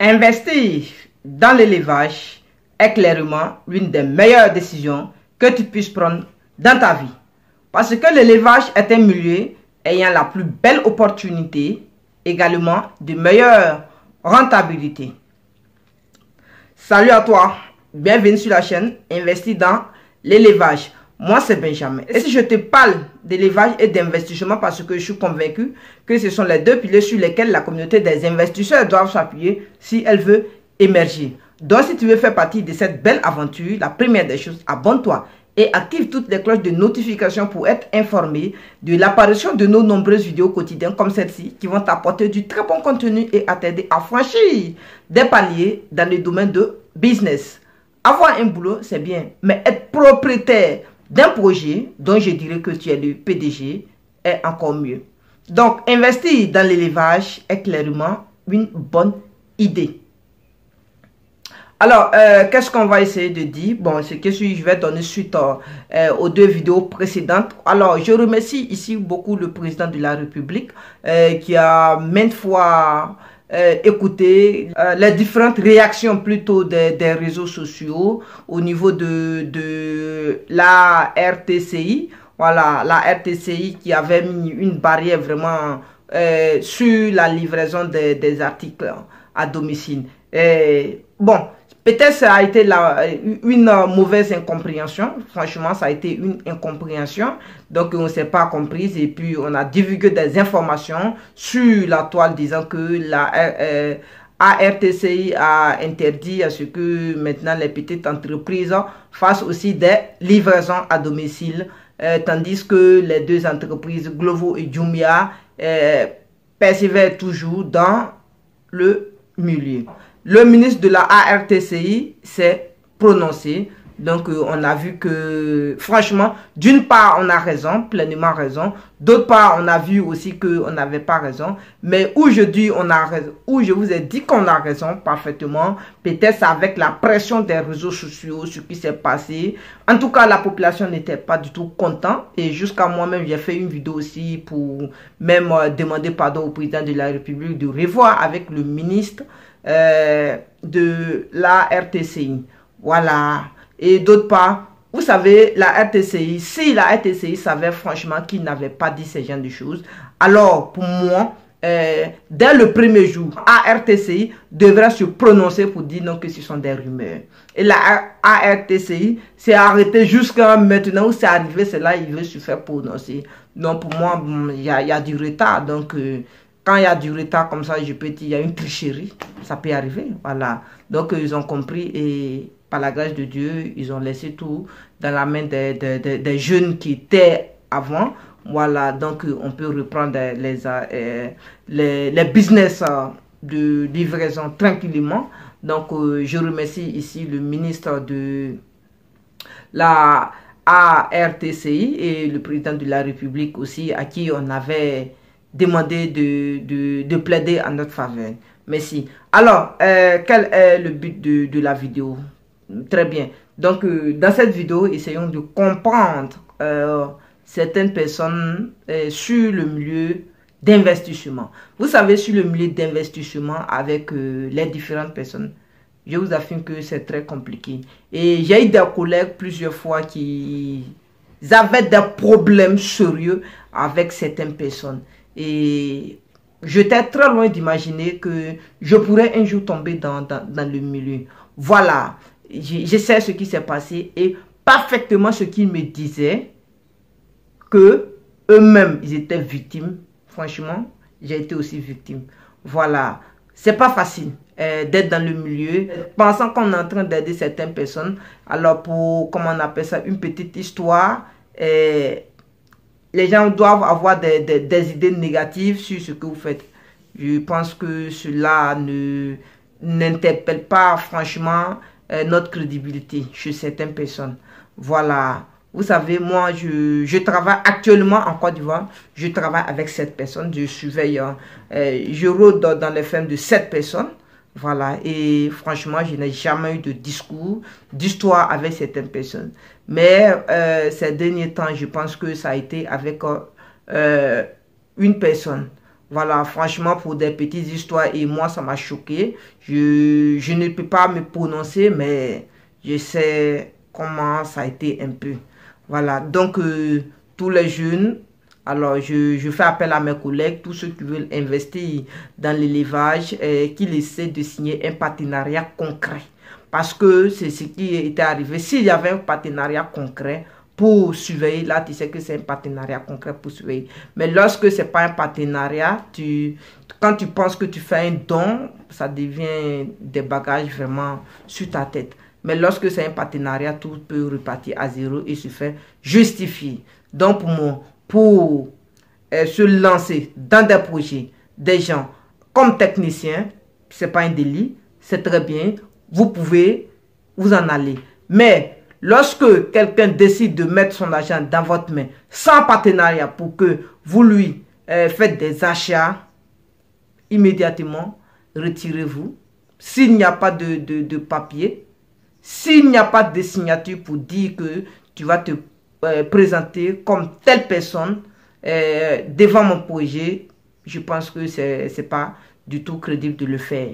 Investir dans l'élevage est clairement l'une des meilleures décisions que tu puisses prendre dans ta vie. Parce que l'élevage est un milieu ayant la plus belle opportunité, également de meilleure rentabilité. Salut à toi, bienvenue sur la chaîne Investir dans l'élevage. Moi c'est Benjamin. Et si je te parle d'élevage et d'investissement, parce que je suis convaincu que ce sont les deux piliers sur lesquels la communauté des investisseurs doivent s'appuyer si elle veut émerger. Donc si tu veux faire partie de cette belle aventure, la première des choses, abonne-toi et active toutes les cloches de notification pour être informé de l'apparition de nos nombreuses vidéos quotidiennes comme celle-ci qui vont t'apporter du très bon contenu et à t'aider à franchir des paliers dans le domaine de business. Avoir un boulot, c'est bien, mais être propriétaire d'un projet dont je dirais que tu es le PDG est encore mieux. Donc, investir dans l'élevage est clairement une bonne idée. Alors, qu'est-ce qu'on va essayer de dire? Bon, c'est que je vais donner suite aux deux vidéos précédentes. Alors, je remercie ici beaucoup le président de la République qui a maintes fois écouté les différentes réactions plutôt des réseaux sociaux au niveau de la RTCI. Voilà, la RTCI qui avait mis une barrière vraiment sur la livraison des articles à domicile. Bon, peut-être ça a été une mauvaise incompréhension. Franchement, ça a été une incompréhension. Donc, on ne s'est pas compris. Et puis, on a divulgué des informations sur la toile disant que la ARTCI a interdit à ce que maintenant les petites entreprises fassent aussi des livraisons à domicile. Tandis que les deux entreprises, Glovo et Jumia, persévèrent toujours dans le milieu. Le ministre de la ARTCI s'est prononcé. Donc, on a vu que, franchement, d'une part, on a raison, pleinement raison. D'autre part, on a vu aussi qu'on n'avait pas raison. Mais aujourd'hui, on a raison, où je vous ai dit qu'on a raison parfaitement. Peut-être avec la pression des réseaux sociaux, ce qui s'est passé. En tout cas, la population n'était pas du tout contente. Et jusqu'à moi-même, j'ai fait une vidéo aussi pour même demander pardon au président de la République de revoir avec le ministre de la RTCI. Voilà. Et d'autre part, vous savez, la RTCI, si la RTCI savait franchement qu'il n'avait pas dit ce genre de choses, alors pour moi, dès le premier jour, ARTCI devrait se prononcer pour dire non que ce sont des rumeurs. Et la ARTCI s'est arrêtée jusqu'à maintenant où c'est arrivé, c'est là il veut se faire prononcer. Donc pour moi, il y a du retard. Donc quand il y a du retard comme ça, je peux dire il y a une tricherie. Ça peut arriver. Voilà. Donc ils ont compris et par la grâce de Dieu, ils ont laissé tout dans la main des jeunes qui étaient avant. Voilà, donc on peut reprendre les business de livraison tranquillement. Donc je remercie ici le ministre de la ARTCI et le président de la République aussi, à qui on avait demandé de plaider en notre faveur. Merci. Alors, quel est le but de la vidéo? Très bien. Donc, dans cette vidéo, essayons de comprendre certaines personnes sur le milieu d'investissement. Vous savez, sur le milieu d'investissement avec les différentes personnes, je vous affirme que c'est très compliqué. Et j'ai eu des collègues plusieurs fois qui avaient des problèmes sérieux avec certaines personnes. Et j'étais très loin d'imaginer que je pourrais un jour tomber dans le milieu. Voilà. Je sais ce qui s'est passé et parfaitement ce qu'ils me disaient, que eux-mêmes, ils étaient victimes. Franchement, j'ai été aussi victime. Voilà. C'est pas facile d'être dans le milieu, pensant qu'on est en train d'aider certaines personnes. Alors pour, comment on appelle ça, une petite histoire, les gens doivent avoir des idées négatives sur ce que vous faites. Je pense que cela n'interpelle pas franchement notre crédibilité chez certaines personnes. Voilà. Vous savez, moi, je travaille actuellement en Côte d'Ivoire. Je travaille avec 7 personnes. Je surveille. Je rôde dans les fermes de 7 personnes. Voilà. Et franchement, je n'ai jamais eu de d'histoire avec certaines personnes. Mais ces derniers temps, je pense que ça a été avec une personne. Voilà, franchement, pour des petites histoires, et moi, ça m'a choqué. Je ne peux pas me prononcer, mais je sais comment ça a été un peu. Voilà, donc, tous les jeunes, alors je fais appel à mes collègues, tous ceux qui veulent investir dans l'élevage, qu'ils essaient de signer un partenariat concret. Parce que c'est ce qui était arrivé. S'il y avait un partenariat concret, pour surveiller, là tu sais que c'est un partenariat concret pour surveiller. Mais lorsque c'est pas un partenariat, quand tu penses que tu fais un don, ça devient des bagages vraiment sur ta tête. Mais lorsque c'est un partenariat, tout peut repartir à zéro et se faire justifier. Donc pour se lancer dans des projets, des gens comme techniciens, c'est pas un délit, c'est très bien, vous pouvez vous en aller. Mais lorsque quelqu'un décide de mettre son argent dans votre main sans partenariat pour que vous lui faites des achats, immédiatement, retirez-vous. S'il n'y a pas de papier, s'il n'y a pas de signature pour dire que tu vas te présenter comme telle personne devant mon projet, je pense que c'est pas du tout crédible de le faire.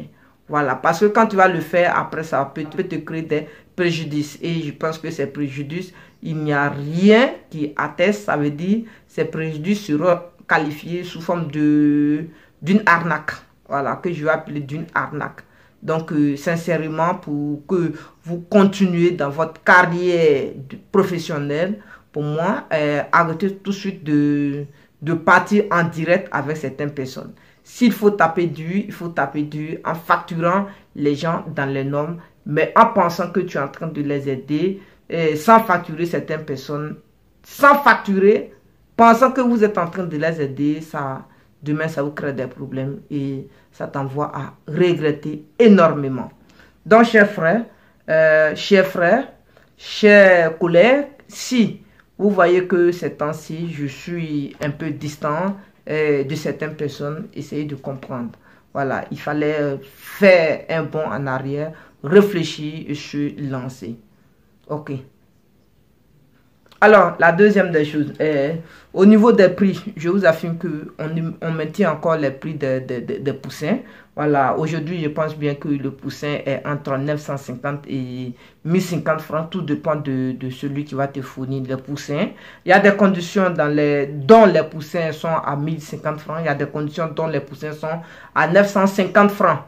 Voilà, parce que quand tu vas le faire, après ça peut te créer des préjudices. Et je pense que ces préjudices, il n'y a rien qui atteste. Ça veut dire que ces préjudices seront qualifiés sous forme d'une arnaque. Voilà, que je vais appeler d'une arnaque. Donc, sincèrement, pour que vous continuez dans votre carrière professionnelle, pour moi, arrêtez tout de suite de partir en direct avec certaines personnes. S'il faut taper dur, il faut taper dur en facturant les gens dans les normes, mais en pensant que tu es en train de les aider, sans facturer certaines personnes, sans facturer, pensant que vous êtes en train de les aider, demain ça vous crée des problèmes et ça t'envoie à regretter énormément. Donc, chers frères, chers collègues, si vous voyez que ces temps-ci, je suis un peu distant de certaines personnes, essayez de comprendre. Voilà, il fallait faire un bond en arrière, réfléchir et se lancer. Ok. Alors, la deuxième des choses, au niveau des prix, je vous affirme qu'on maintient encore les prix des poussins. Voilà, aujourd'hui, je pense bien que le poussin est entre 950 et 1050 francs. Tout dépend de celui qui va te fournir les poussins. Il y a des conditions dont les poussins sont à 1050 francs. Il y a des conditions dont les poussins sont à 950 francs.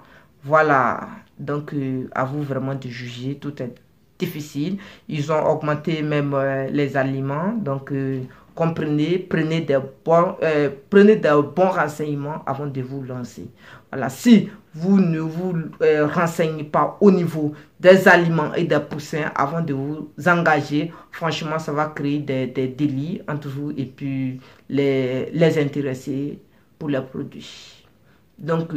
Voilà, donc à vous vraiment de juger. Tout est difficile. Ils ont augmenté même les aliments. Donc, comprenez, prenez des bons renseignements avant de vous lancer. Voilà, si vous ne vous renseignez pas au niveau des aliments et des poussins avant de vous engager, franchement, ça va créer des délits entre vous et puis les intéressés pour les produits. Donc,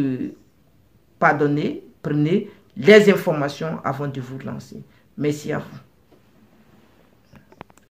pardonnez, prenez les informations avant de vous lancer. Merci à vous.